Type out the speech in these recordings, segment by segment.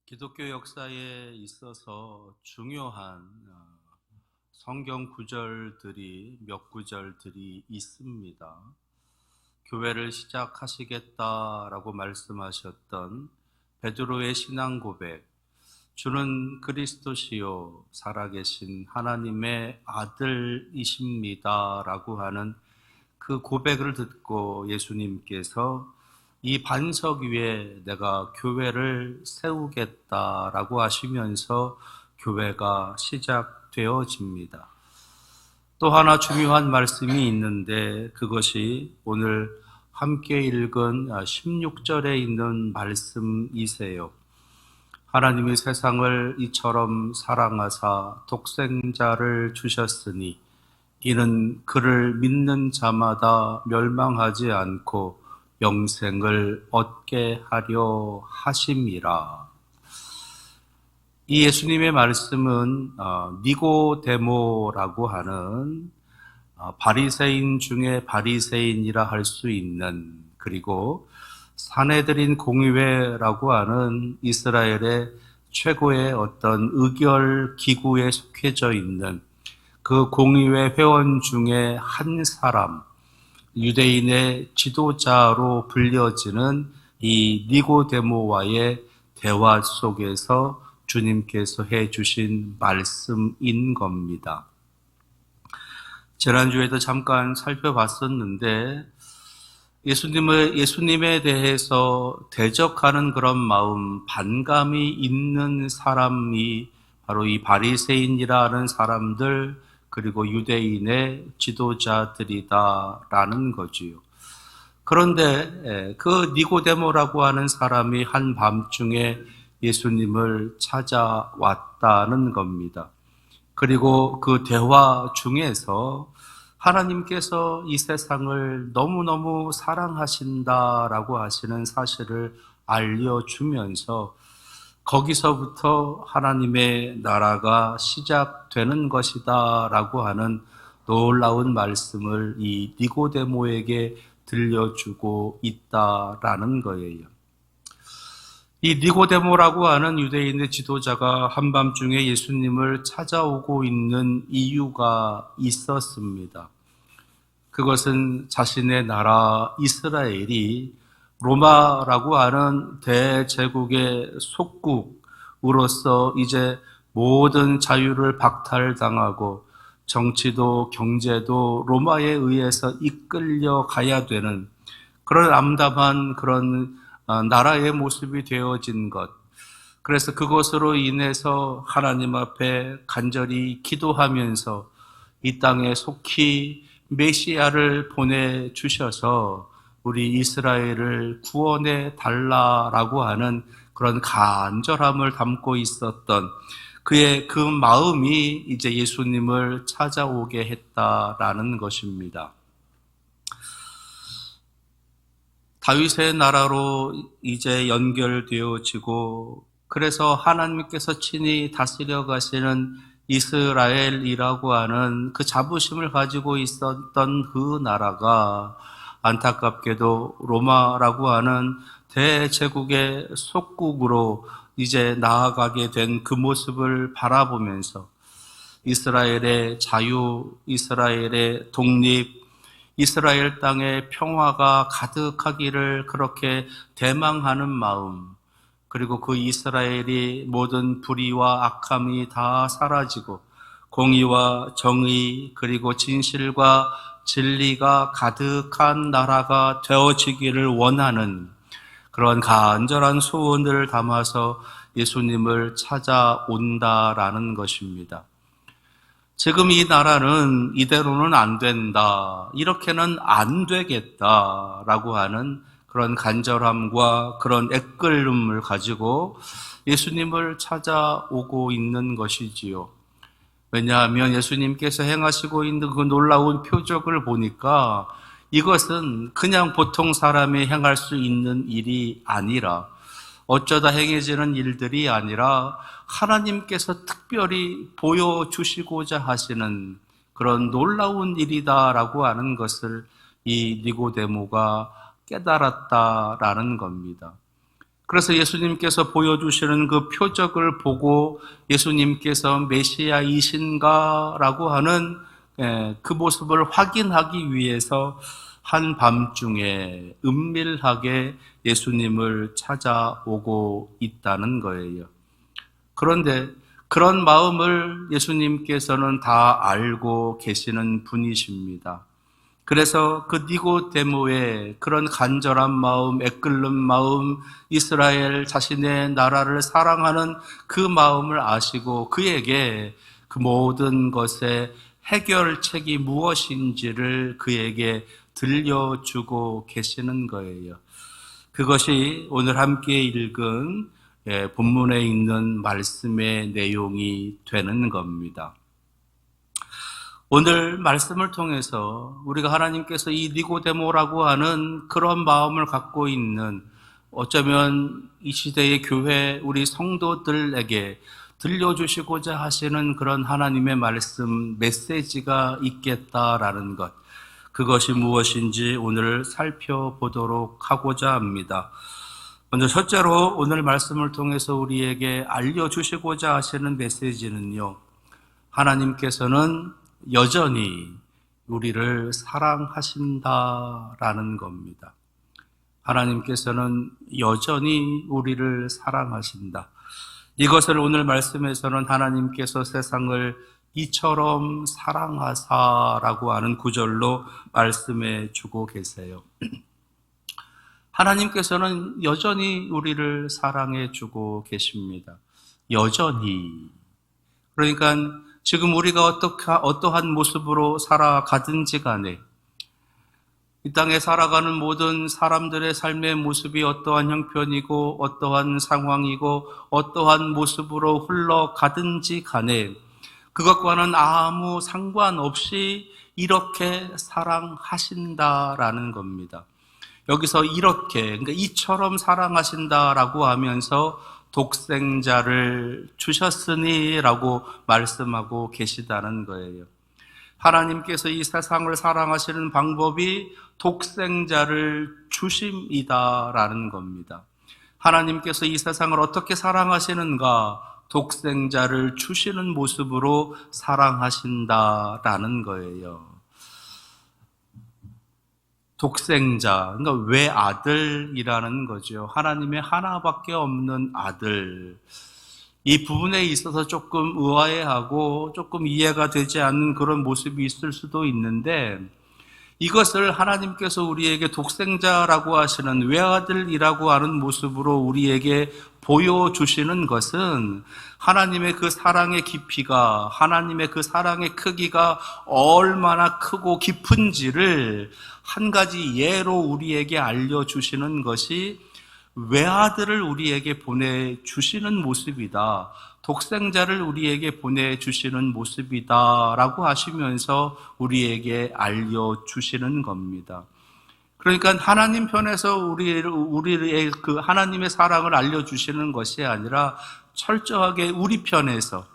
기독교 역사에 있어서 중요한 성경 구절들이 몇 구절들이 있습니다. 교회를 시작하시겠다라고 말씀하셨던 베드로의 신앙 고백, 주는 그리스도시요 살아계신 하나님의 아들이십니다 라고 하는 그 고백을 듣고 예수님께서 이 반석 위에 내가 교회를 세우겠다라고 하시면서 교회가 시작되어집니다. 또 하나 중요한 말씀이 있는데 그것이 오늘 함께 읽은 16절에 있는 말씀이세요. 하나님이 세상을 이처럼 사랑하사 독생자를 주셨으니 이는 그를 믿는 자마다 멸망하지 않고 영생을 얻게 하려 하심이라. 이 예수님의 말씀은 니고데모라고 하는 바리새인 중에 바리새인이라 할 수 있는, 그리고 산헤드린 공의회라고 하는 이스라엘의 최고의 어떤 의결 기구에 속해져 있는 그 공의회 회원 중에 한 사람, 유대인의 지도자로 불려지는 이 니고데모와의 대화 속에서 주님께서 해주신 말씀인 겁니다. 지난주에도 잠깐 살펴봤었는데 예수님에 대해서 대적하는 그런 마음, 반감이 있는 사람이 바로 이 바리새인이라는 사람들, 그리고 유대인의 지도자들이다라는 거지요. 그런데 그 니고데모라고 하는 사람이 한밤중에 예수님을 찾아왔다는 겁니다. 그리고 그 대화 중에서 하나님께서 이 세상을 너무너무 사랑하신다라고 하시는 사실을 알려주면서 거기서부터 하나님의 나라가 시작되는 것이다 라고 하는 놀라운 말씀을 이 니고데모에게 들려주고 있다라는 거예요. 이 니고데모라고 하는 유대인의 지도자가 한밤중에 예수님을 찾아오고 있는 이유가 있었습니다. 그것은 자신의 나라 이스라엘이 로마라고 하는 대제국의 속국으로서 이제 모든 자유를 박탈당하고 정치도 경제도 로마에 의해서 이끌려 가야 되는 그런 암담한 그런 나라의 모습이 되어진 것. 그래서 그것으로 인해서 하나님 앞에 간절히 기도하면서 이 땅에 속히 메시아를 보내주셔서 우리 이스라엘을 구원해 달라라고 하는 그런 간절함을 담고 있었던 그의 그 마음이 이제 예수님을 찾아오게 했다라는 것입니다. 다윗의 나라로 이제 연결되어지고 그래서 하나님께서 친히 다스려 가시는 이스라엘이라고 하는 그 자부심을 가지고 있었던 그 나라가 안타깝게도 로마라고 하는 대제국의 속국으로 이제 나아가게 된 그 모습을 바라보면서 이스라엘의 자유, 이스라엘의 독립, 이스라엘 땅에 평화가 가득하기를 그렇게 대망하는 마음, 그리고 그 이스라엘이 모든 불의와 악함이 다 사라지고 공의와 정의 그리고 진실과 진리가 가득한 나라가 되어지기를 원하는 그런 간절한 소원을 담아서 예수님을 찾아온다라는 것입니다. 지금 이 나라는 이대로는 안 된다, 이렇게는 안 되겠다라고 하는 그런 간절함과 그런 애끓음을 가지고 예수님을 찾아오고 있는 것이지요. 왜냐하면 예수님께서 행하시고 있는 그 놀라운 표적을 보니까 이것은 그냥 보통 사람이 행할 수 있는 일이 아니라 어쩌다 행해지는 일들이 아니라 하나님께서 특별히 보여주시고자 하시는 그런 놀라운 일이다라고 하는 것을 이 니고데모가 깨달았다라는 겁니다. 그래서 예수님께서 보여주시는 그 표적을 보고 예수님께서 메시아이신가라고 하는 그 모습을 확인하기 위해서 한밤중에 은밀하게 예수님을 찾아오고 있다는 거예요. 그런데 그런 마음을 예수님께서는 다 알고 계시는 분이십니다. 그래서 그 니고데모의 그런 간절한 마음, 애끓는 마음, 이스라엘 자신의 나라를 사랑하는 그 마음을 아시고 그에게 그 모든 것의 해결책이 무엇인지를 그에게 들려주고 계시는 거예요. 그것이 오늘 함께 읽은 본문에 있는 말씀의 내용이 되는 겁니다. 오늘 말씀을 통해서 우리가 하나님께서 이 니고데모라고 하는 그런 마음을 갖고 있는, 어쩌면 이 시대의 교회 우리 성도들에게 들려주시고자 하시는 그런 하나님의 말씀 메시지가 있겠다라는 것, 그것이 무엇인지 오늘 살펴보도록 하고자 합니다. 먼저 첫째로 오늘 말씀을 통해서 우리에게 알려주시고자 하시는 메시지는요, 하나님께서는 여전히 우리를 사랑하신다라는 겁니다. 하나님께서는 여전히 우리를 사랑하신다. 이것을 오늘 말씀에서는 하나님께서 세상을 이처럼 사랑하사라고 하는 구절로 말씀해 주고 계세요. 하나님께서는 여전히 우리를 사랑해 주고 계십니다. 여전히. 그러니까 지금 우리가 어떠한 모습으로 살아가든지 간에 이 땅에 살아가는 모든 사람들의 삶의 모습이 어떠한 형편이고 어떠한 상황이고 어떠한 모습으로 흘러가든지 간에 그것과는 아무 상관없이 이렇게 사랑하신다라는 겁니다. 여기서 이렇게, 그러니까 이처럼 사랑하신다라고 하면서 독생자를 주셨으니라고 말씀하고 계시다는 거예요. 하나님께서 이 세상을 사랑하시는 방법이 독생자를 주심이다라는 겁니다. 하나님께서 이 세상을 어떻게 사랑하시는가? 독생자를 주시는 모습으로 사랑하신다라는 거예요. 독생자, 그러니까 외아들이라는 거죠. 하나님의 하나밖에 없는 아들. 이 부분에 있어서 조금 의아해하고 조금 이해가 되지 않는 그런 모습이 있을 수도 있는데, 이것을 하나님께서 우리에게 독생자라고 하시는 외아들이라고 하는 모습으로 우리에게 보여주시는 것은 하나님의 그 사랑의 깊이가, 하나님의 그 사랑의 크기가 얼마나 크고 깊은지를 한 가지 예로 우리에게 알려주시는 것이 외아들을 우리에게 보내주시는 모습이다. 독생자를 우리에게 보내주시는 모습이다 라고 하시면서 우리에게 알려주시는 겁니다. 그러니까 하나님 편에서 우리의 그 하나님의 사랑을 알려주시는 것이 아니라 철저하게 우리 편에서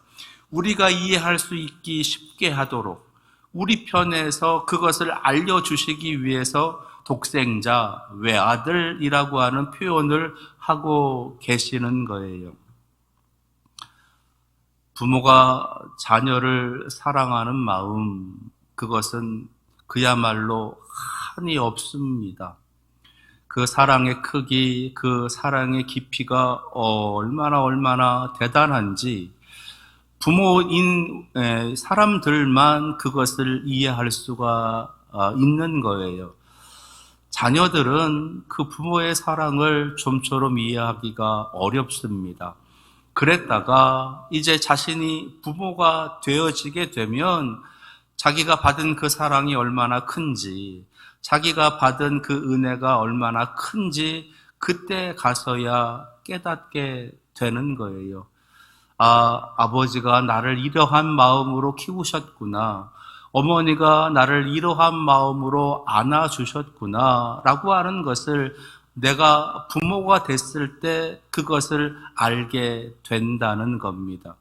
우리가 이해할 수 있기 쉽게 하도록 우리 편에서 그것을 알려주시기 위해서 독생자, 외아들이라고 하는 표현을 하고 계시는 거예요. 부모가 자녀를 사랑하는 마음, 그것은 그야말로 한이 없습니다. 그 사랑의 크기, 그 사랑의 깊이가 얼마나 대단한지 부모인 사람들만 그것을 이해할 수가 있는 거예요. 자녀들은 그 부모의 사랑을 좀처럼 이해하기가 어렵습니다. 그랬다가 이제 자신이 부모가 되어지게 되면 자기가 받은 그 사랑이 얼마나 큰지, 자기가 받은 그 은혜가 얼마나 큰지 그때 가서야 깨닫게 되는 거예요. 아버지가 나를 이러한 마음으로 키우셨구나. 어머니가 나를 이러한 마음으로 안아주셨구나 라고 하는 것을 내가 부모가 됐을 때 그것을 알게 된다는 겁니다.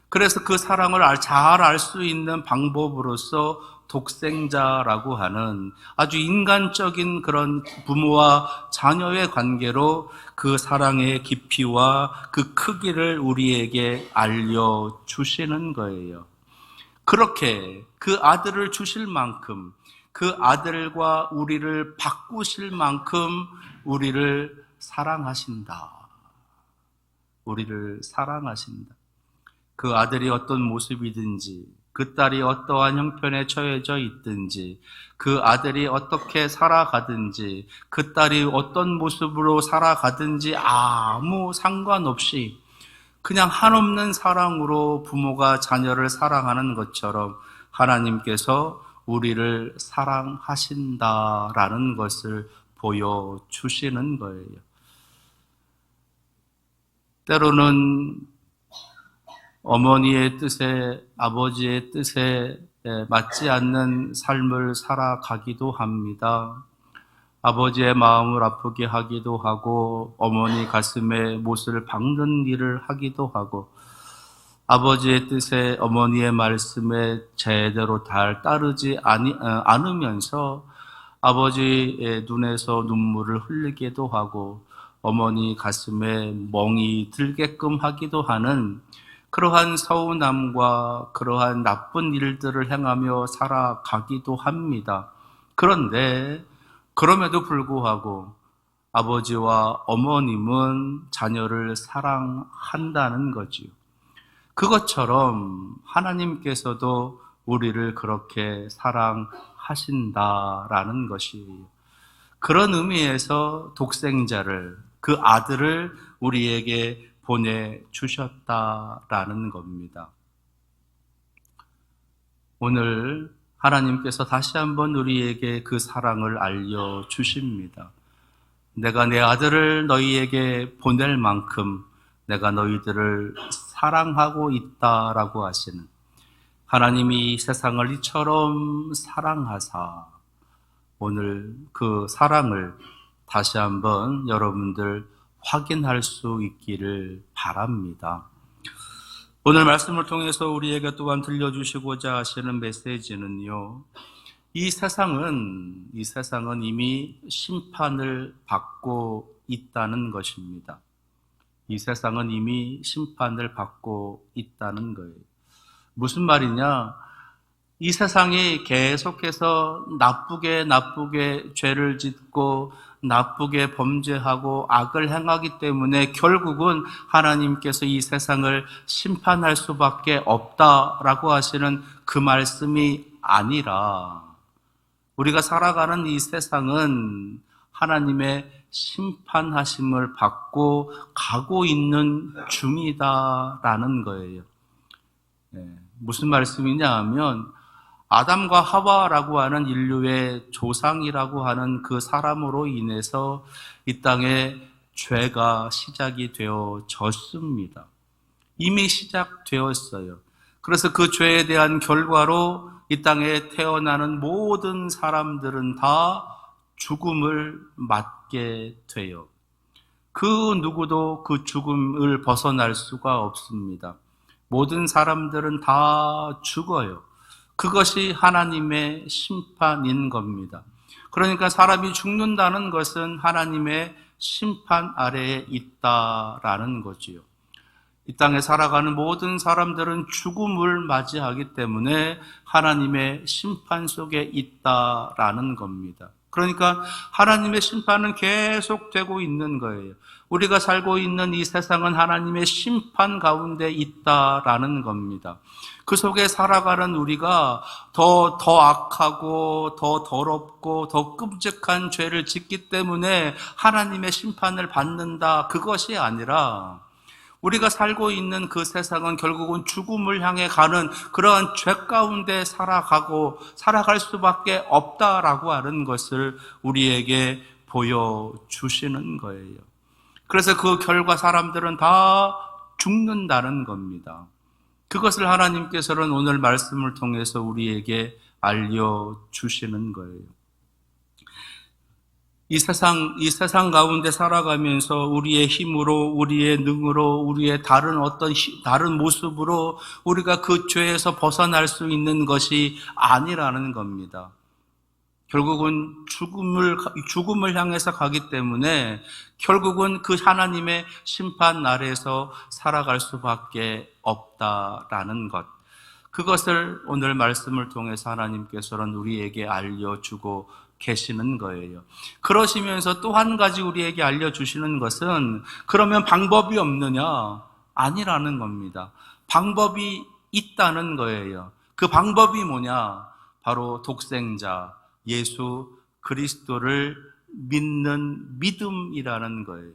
그래서 그 사랑을 잘 알 수 있는 방법으로서 독생자라고 하는 아주 인간적인 그런 부모와 자녀의 관계로 그 사랑의 깊이와 그 크기를 우리에게 알려주시는 거예요. 그렇게 그 아들을 주실 만큼, 그 아들과 우리를 바꾸실 만큼 우리를 사랑하신다. 우리를 사랑하신다. 그 아들이 어떤 모습이든지, 그 딸이 어떠한 형편에 처해져 있든지, 그 아들이 어떻게 살아가든지, 그 딸이 어떤 모습으로 살아가든지 아무 상관없이 그냥 한없는 사랑으로 부모가 자녀를 사랑하는 것처럼 하나님께서 우리를 사랑하신다라는 것을 보여주시는 거예요. 때로는 어머니의 뜻에, 아버지의 뜻에 맞지 않는 삶을 살아가기도 합니다. 아버지의 마음을 아프게 하기도 하고, 어머니 가슴에 못을 박는 일을 하기도 하고, 아버지의 뜻에, 어머니의 말씀에 제대로 따르지 않으면서 아버지의 눈에서 눈물을 흘리기도 하고, 어머니 가슴에 멍이 들게끔 하기도 하는 그러한 서운함과 그러한 나쁜 일들을 행하며 살아가기도 합니다. 그런데 그럼에도 불구하고 아버지와 어머님은 자녀를 사랑한다는 거지요. 그것처럼 하나님께서도 우리를 그렇게 사랑하신다라는 것이에요. 그런 의미에서 독생자를, 그 아들을 우리에게 보내주셨다라는 겁니다. 오늘 하나님께서 다시 한번 우리에게 그 사랑을 알려주십니다. 내가 내 아들을 너희에게 보낼 만큼 내가 너희들을 사랑하고 있다라고 하시는, 하나님이 이 세상을 이처럼 사랑하사 오늘 그 사랑을 다시 한번 여러분들 확인할 수 있기를 바랍니다. 오늘 말씀을 통해서 우리에게 또한 들려주시고자 하시는 메시지는요, 이 세상은 이미 심판을 받고 있다는 것입니다. 이 세상은 이미 심판을 받고 있다는 거예요. 무슨 말이냐? 이 세상이 계속해서 나쁘게 죄를 짓고 나쁘게 범죄하고 악을 행하기 때문에 결국은 하나님께서 이 세상을 심판할 수밖에 없다라고 하시는 그 말씀이 아니라, 우리가 살아가는 이 세상은 하나님의 심판하심을 받고 가고 있는 중이다라는 거예요. 무슨 말씀이냐 하면, 아담과 하와라고 하는 인류의 조상이라고 하는 그 사람으로 인해서 이 땅에 죄가 시작이 되어졌습니다. 이미 시작되었어요. 그래서 그 죄에 대한 결과로 이 땅에 태어나는 모든 사람들은 다 죽음을 맞게 돼요. 그 누구도 그 죽음을 벗어날 수가 없습니다. 모든 사람들은 다 죽어요. 그것이 하나님의 심판인 겁니다. 그러니까 사람이 죽는다는 것은 하나님의 심판 아래에 있다라는 거지요. 이 땅에 살아가는 모든 사람들은 죽음을 맞이하기 때문에 하나님의 심판 속에 있다라는 겁니다. 그러니까 하나님의 심판은 계속되고 있는 거예요. 우리가 살고 있는 이 세상은 하나님의 심판 가운데 있다라는 겁니다. 그 속에 살아가는 우리가 더 악하고 더 더럽고 더 끔찍한 죄를 짓기 때문에 하나님의 심판을 받는다, 그것이 아니라 우리가 살고 있는 그 세상은 결국은 죽음을 향해 가는 그러한 죄 가운데 살아갈 수밖에 없다라고 하는 것을 우리에게 보여주시는 거예요. 그래서 그 결과 사람들은 다 죽는다는 겁니다. 그것을 하나님께서는 오늘 말씀을 통해서 우리에게 알려주시는 거예요. 이 세상 가운데 살아가면서 우리의 힘으로, 우리의 능으로, 우리의 다른 모습으로 우리가 그 죄에서 벗어날 수 있는 것이 아니라는 겁니다. 결국은 죽음을 향해서 가기 때문에 결국은 그 하나님의 심판 날에서 살아갈 수밖에 없다라는 것. 그것을 오늘 말씀을 통해서 하나님께서는 우리에게 알려주고 계시는 거예요. 그러시면서 또 한 가지 우리에게 알려주시는 것은 그러면 방법이 없느냐? 아니라는 겁니다. 방법이 있다는 거예요. 그 방법이 뭐냐? 바로 독생자 예수 그리스도를 믿는 믿음이라는 거예요.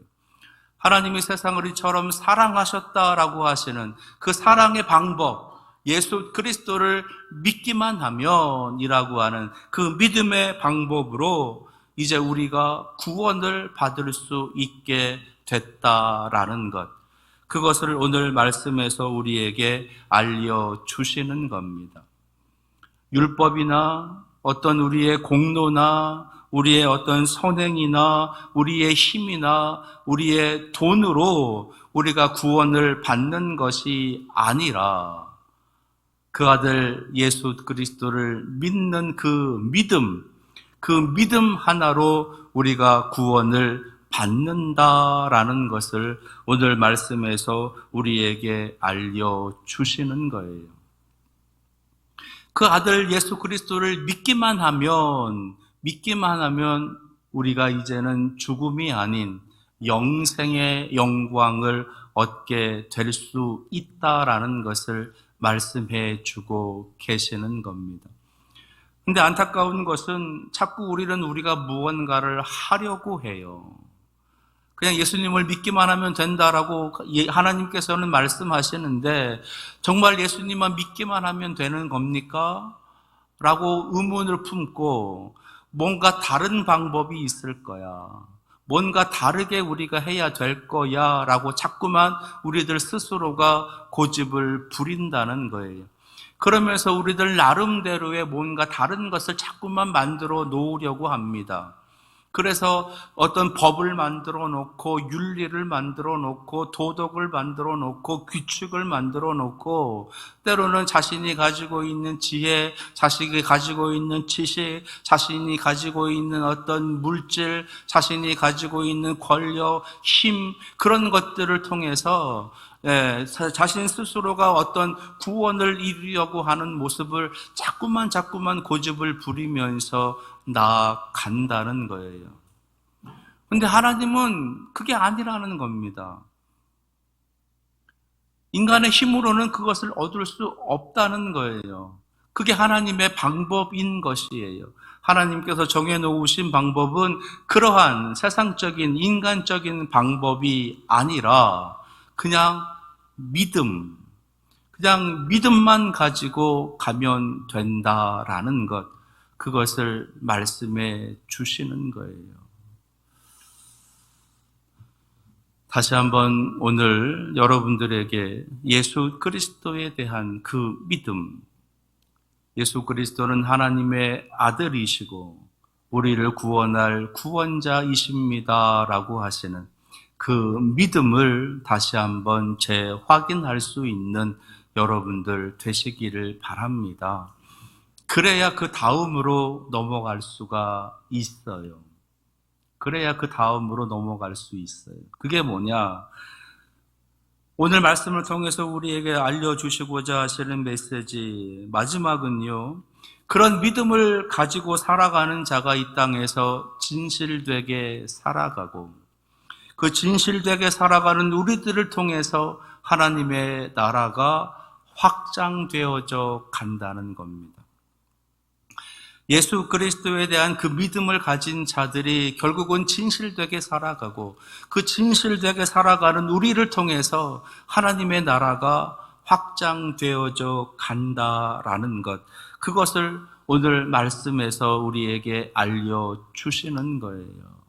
하나님이 세상을 이처럼 사랑하셨다라고 하시는 그 사랑의 방법, 예수 그리스도를 믿기만 하면이라고 하는 그 믿음의 방법으로 이제 우리가 구원을 받을 수 있게 됐다라는 것. 그것을 오늘 말씀에서 우리에게 알려주시는 겁니다. 율법이나 어떤 우리의 공로나 우리의 어떤 선행이나 우리의 힘이나 우리의 돈으로 우리가 구원을 받는 것이 아니라 그 아들 예수 그리스도를 믿는 그 믿음 하나로 우리가 구원을 받는다라는 것을 오늘 말씀에서 우리에게 알려주시는 거예요. 그 아들 예수 그리스도를 믿기만 하면 우리가 이제는 죽음이 아닌 영생의 영광을 얻게 될 수 있다라는 것을 말씀해 주고 계시는 겁니다. 근데 안타까운 것은 자꾸 우리가 무언가를 하려고 해요. 그냥 예수님을 믿기만 하면 된다라고 하나님께서는 말씀하시는데 정말 예수님만 믿기만 하면 되는 겁니까? 라고 의문을 품고 뭔가 다른 방법이 있을 거야. 뭔가 다르게 우리가 해야 될 거야 라고 자꾸만 우리들 스스로가 고집을 부린다는 거예요. 그러면서 우리들 나름대로의 뭔가 다른 것을 자꾸만 만들어 놓으려고 합니다. 그래서 어떤 법을 만들어 놓고 윤리를 만들어 놓고 도덕을 만들어 놓고 규칙을 만들어 놓고 때로는 자신이 가지고 있는 지혜, 자신이 가지고 있는 지식, 자신이 가지고 있는 어떤 물질, 자신이 가지고 있는 권력, 힘 그런 것들을 통해서 자신 스스로가 어떤 구원을 이루려고 하는 모습을 자꾸만 고집을 부리면서 나아간다는 거예요. 근데 하나님은 그게 아니라는 겁니다. 인간의 힘으로는 그것을 얻을 수 없다는 거예요. 그게 하나님의 방법인 것이에요. 하나님께서 정해놓으신 방법은 그러한 세상적인 인간적인 방법이 아니라 그냥 믿음만 가지고 가면 된다라는 것, 그것을 말씀해 주시는 거예요. 다시 한번 오늘 여러분들에게 예수 그리스도에 대한 그 믿음, 예수 그리스도는 하나님의 아들이시고 우리를 구원할 구원자이십니다라고 하시는 그 믿음을 다시 한번 재확인할 수 있는 여러분들 되시기를 바랍니다. 그래야 그 다음으로 넘어갈 수가 있어요. 그게 뭐냐? 오늘 말씀을 통해서 우리에게 알려주시고자 하시는 메시지 마지막은요, 그런 믿음을 가지고 살아가는 자가 이 땅에서 진실되게 살아가고 그 진실되게 살아가는 우리들을 통해서 하나님의 나라가 확장되어져 간다는 겁니다. 예수 그리스도에 대한 그 믿음을 가진 자들이 결국은 진실되게 살아가고 그 진실되게 살아가는 우리를 통해서 하나님의 나라가 확장되어져 간다라는 것, 그것을 오늘 말씀에서 우리에게 알려주시는 거예요.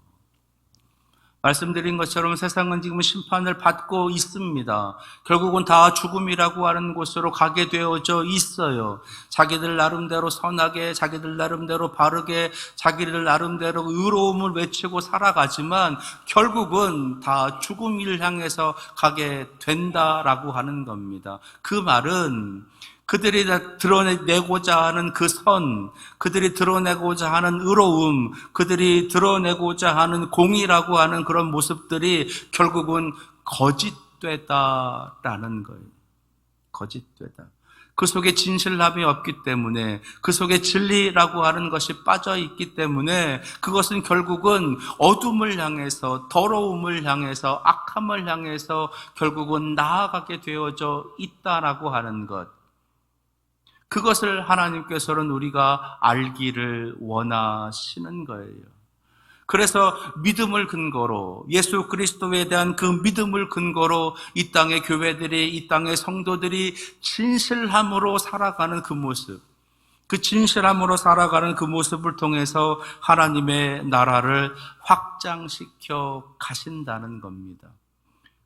말씀드린 것처럼 세상은 지금 심판을 받고 있습니다. 결국은 다 죽음이라고 하는 곳으로 가게 되어져 있어요. 자기들 나름대로 선하게, 자기들 나름대로 바르게, 자기들 나름대로 의로움을 외치고 살아가지만 결국은 다 죽음을 향해서 가게 된다라고 하는 겁니다. 그 말은 그들이 드러내고자 하는 그 선, 그들이 드러내고자 하는 의로움, 그들이 드러내고자 하는 공의라고 하는 그런 모습들이 결국은 거짓되다라는 거예요. 거짓되다. 그 속에 진실함이 없기 때문에, 그 속에 진리라고 하는 것이 빠져 있기 때문에 그것은 결국은 어둠을 향해서, 더러움을 향해서, 악함을 향해서 결국은 나아가게 되어져 있다라고 하는 것. 그것을 하나님께서는 우리가 알기를 원하시는 거예요. 그래서 믿음을 근거로, 예수 그리스도에 대한 그 믿음을 근거로 이 땅의 교회들이, 이 땅의 성도들이 진실함으로 살아가는 그 모습, 그 진실함으로 살아가는 그 모습을 통해서 하나님의 나라를 확장시켜 가신다는 겁니다.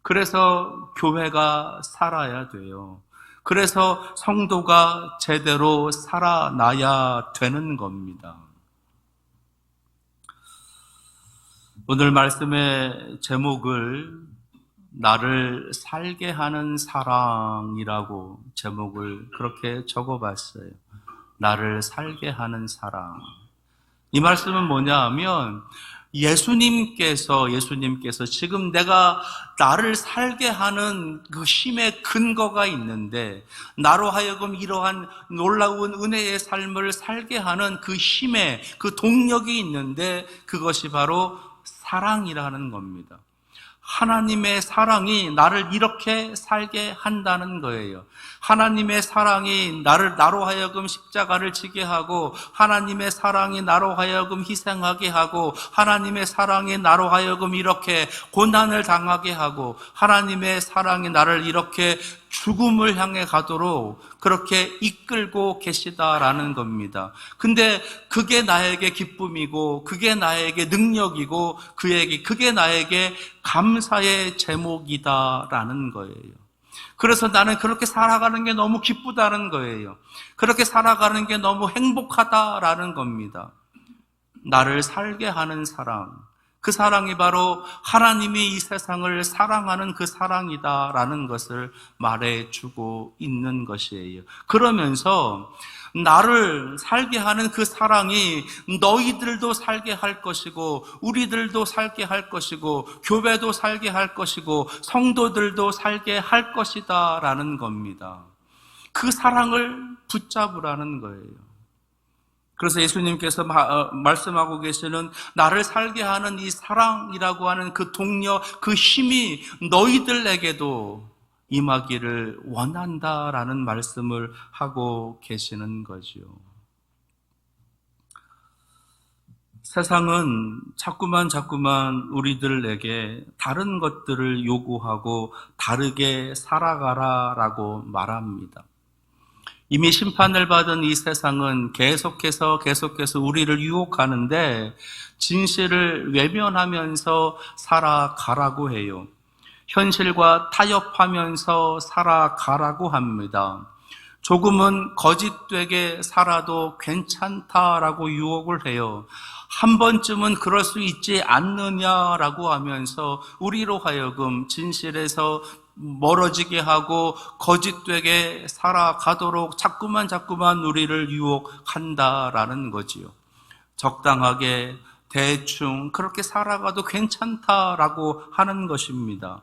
그래서 교회가 살아야 돼요. 그래서 성도가 제대로 살아나야 되는 겁니다. 오늘 말씀의 제목을 나를 살게 하는 사랑이라고 제목을 그렇게 적어봤어요. 나를 살게 하는 사랑. 이 말씀은 뭐냐 하면 예수님께서 지금 내가 나를 살게 하는 그 힘의 근거가 있는데, 나로 하여금 이러한 놀라운 은혜의 삶을 살게 하는 그 힘의 그 동력이 있는데 그것이 바로 사랑이라는 겁니다. 하나님의 사랑이 나를 이렇게 살게 한다는 거예요. 하나님의 사랑이 나로 하여금 십자가를 지게 하고, 하나님의 사랑이 나로 하여금 희생하게 하고, 하나님의 사랑이 나로 하여금 이렇게 고난을 당하게 하고, 하나님의 사랑이 나를 이렇게 죽음을 향해 가도록 그렇게 이끌고 계시다라는 겁니다. 근데 그게 나에게 기쁨이고, 그게 나에게 능력이고, 그게 나에게 감사의 제목이다라는 거예요. 그래서 나는 그렇게 살아가는 게 너무 기쁘다는 거예요. 그렇게 살아가는 게 너무 행복하다라는 겁니다. 나를 살게 하는 사랑, 그 사랑이 바로 하나님이 이 세상을 사랑하는 그 사랑이다라는 것을 말해주고 있는 것이에요. 그러면서 나를 살게 하는 그 사랑이 너희들도 살게 할 것이고, 우리들도 살게 할 것이고, 교회도 살게 할 것이고, 성도들도 살게 할 것이다 라는 겁니다. 그 사랑을 붙잡으라는 거예요. 그래서 예수님께서 말씀하고 계시는 나를 살게 하는 이 사랑이라고 하는 그 동력, 그 힘이 너희들에게도 임하기를 원한다라는 말씀을 하고 계시는 거죠. 세상은 자꾸만 우리들에게 다른 것들을 요구하고 다르게 살아가라라고 말합니다. 이미 심판을 받은 이 세상은 계속해서 우리를 유혹하는데 진실을 외면하면서 살아가라고 해요. 현실과 타협하면서 살아가라고 합니다. 조금은 거짓되게 살아도 괜찮다라고 유혹을 해요. 한 번쯤은 그럴 수 있지 않느냐라고 하면서 우리로 하여금 진실에서 멀어지게 하고 거짓되게 살아가도록 자꾸만 우리를 유혹한다라는 거지요. 적당하게 대충 그렇게 살아가도 괜찮다라고 하는 것입니다.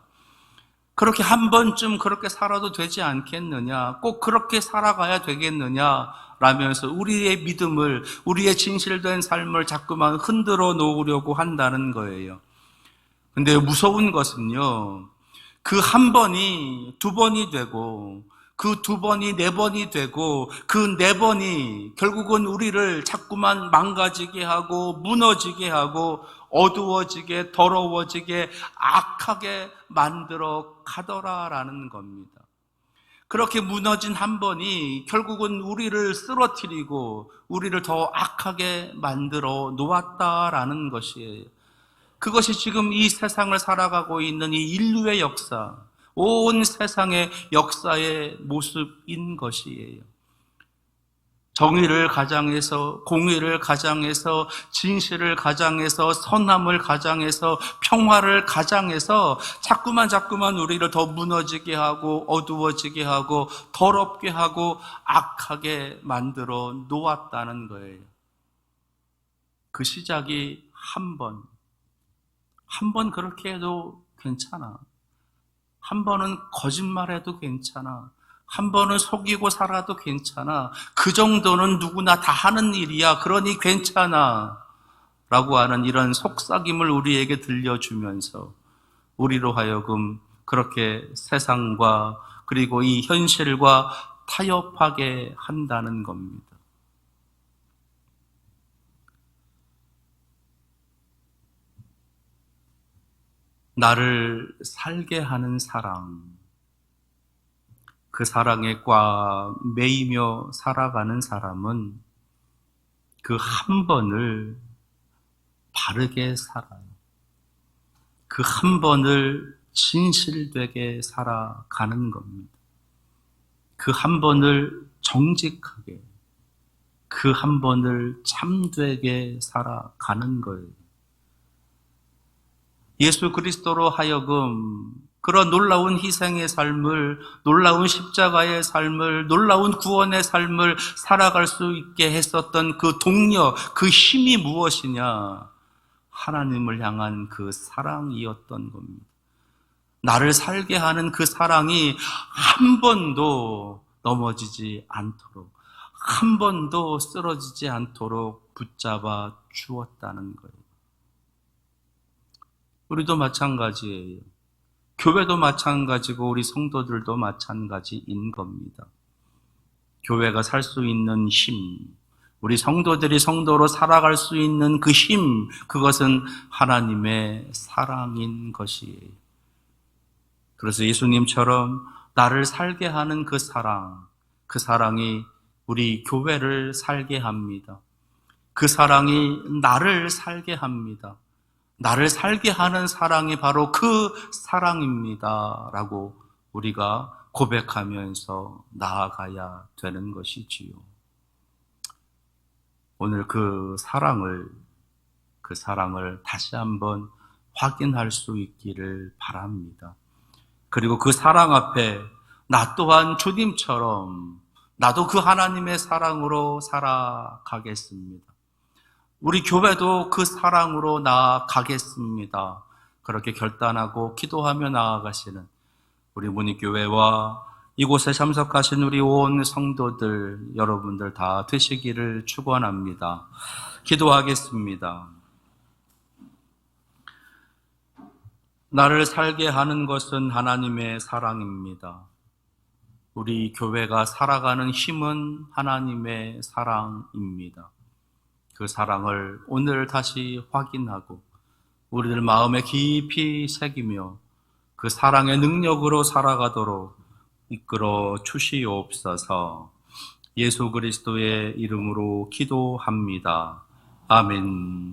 그렇게 한 번쯤 그렇게 살아도 되지 않겠느냐, 꼭 그렇게 살아가야 되겠느냐 라면서 우리의 믿음을, 우리의 진실된 삶을 자꾸만 흔들어 놓으려고 한다는 거예요. 근데 무서운 것은요, 그 한 번이 두 번이 되고, 그 두 번이 네 번이 되고, 그 네 번이 결국은 우리를 자꾸만 망가지게 하고, 무너지게 하고, 어두워지게, 더러워지게, 악하게 만들어 가더라라는 겁니다. 그렇게 무너진 한 번이 결국은 우리를 쓰러뜨리고, 우리를 더 악하게 만들어 놓았다라는 것이에요. 그것이 지금 이 세상을 살아가고 있는 이 인류의 역사, 온 세상의 역사의 모습인 것이에요. 정의를 가장해서, 공의를 가장해서, 진실을 가장해서, 선함을 가장해서, 평화를 가장해서 자꾸만 우리를 더 무너지게 하고 어두워지게 하고 더럽게 하고 악하게 만들어 놓았다는 거예요. 그 시작이 한 번 그렇게 해도 괜찮아. 한 번은 거짓말해도 괜찮아. 한 번은 속이고 살아도 괜찮아. 그 정도는 누구나 다 하는 일이야. 그러니 괜찮아. 라고 하는 이런 속삭임을 우리에게 들려주면서 우리로 하여금 그렇게 세상과 그리고 이 현실과 타협하게 한다는 겁니다. 나를 살게 하는 사랑, 그 사랑에 꽉 매이며 살아가는 사람은 그 한 번을 바르게 살아요. 그 한 번을 진실되게 살아가는 겁니다. 그 한 번을 정직하게, 그 한 번을 참되게 살아가는 거예요. 예수 그리스도로 하여금 그런 놀라운 희생의 삶을, 놀라운 십자가의 삶을, 놀라운 구원의 삶을 살아갈 수 있게 했었던 그 동력, 그 힘이 무엇이냐? 하나님을 향한 그 사랑이었던 겁니다. 나를 살게 하는 그 사랑이 한 번도 넘어지지 않도록, 한 번도 쓰러지지 않도록 붙잡아 주었다는 거예요. 우리도 마찬가지예요. 교회도 마찬가지고 우리 성도들도 마찬가지인 겁니다. 교회가 살 수 있는 힘, 우리 성도들이 성도로 살아갈 수 있는 그 힘, 그것은 하나님의 사랑인 것이에요. 그래서 예수님처럼 나를 살게 하는 그 사랑이 우리 교회를 살게 합니다. 그 사랑이 나를 살게 합니다. 나를 살게 하는 사랑이 바로 그 사랑입니다. 라고 우리가 고백하면서 나아가야 되는 것이지요. 오늘 그 사랑을 다시 한번 확인할 수 있기를 바랍니다. 그리고 그 사랑 앞에 나 또한 주님처럼 나도 그 하나님의 사랑으로 살아가겠습니다. 우리 교회도 그 사랑으로 나아가겠습니다. 그렇게 결단하고 기도하며 나아가시는 우리 문익교회와 이곳에 참석하신 우리 온 성도들 여러분들 다 되시기를 축원합니다. 기도하겠습니다. 나를 살게 하는 것은 하나님의 사랑입니다. 우리 교회가 살아가는 힘은 하나님의 사랑입니다. 그 사랑을 오늘 다시 확인하고 우리들 마음에 깊이 새기며 그 사랑의 능력으로 살아가도록 이끌어 주시옵소서. 예수 그리스도의 이름으로 기도합니다. 아멘.